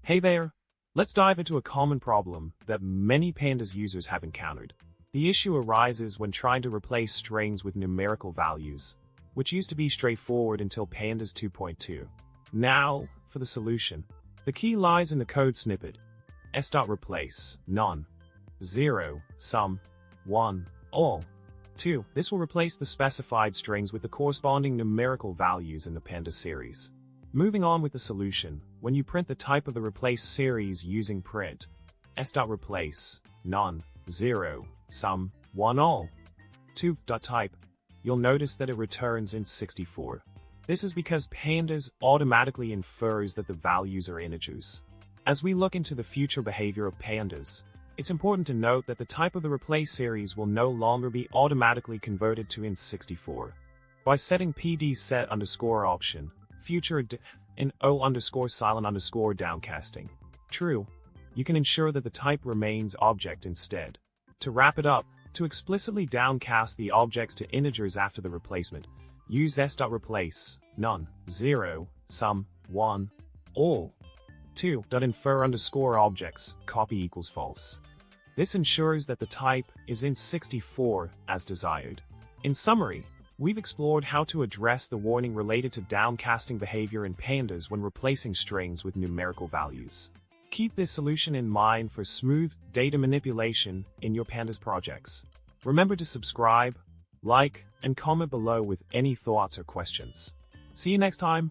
Hey there! Let's dive into a common problem that many Pandas users have encountered. The issue arises when trying to replace strings with numerical values, which used to be straightforward until Pandas 2.2. Now, for the solution. The key lies in the code snippet. s.replace none, 0, some, 1, all. 2. This will replace the specified strings with the corresponding numerical values in the Pandas series. Moving on with the solution, when you print the type of the replace series using print s.replace none, 0, some, 1, all. 2. Type, you'll notice that it returns int 64. This is because Pandas automatically infers that the values are integers. As we look into the future behavior of Pandas, it's important to note that the type of the replace series will no longer be automatically converted to int 64. By setting pd_set option, future in o_silent_ downcasting true, you can ensure that the type remains object instead. To wrap it up, to explicitly downcast the objects to integers after the replacement, use s.replace none, 0, some, 1, all. 2. Infer_ objects copy equals false. This ensures that the type is int 64 as desired. In summary, we've explored how to address the warning related to downcasting behavior in Pandas when replacing strings with numerical values. Keep this solution in mind for smooth data manipulation in your Pandas projects. Remember to subscribe, like, and comment below with any thoughts or questions. See you next time.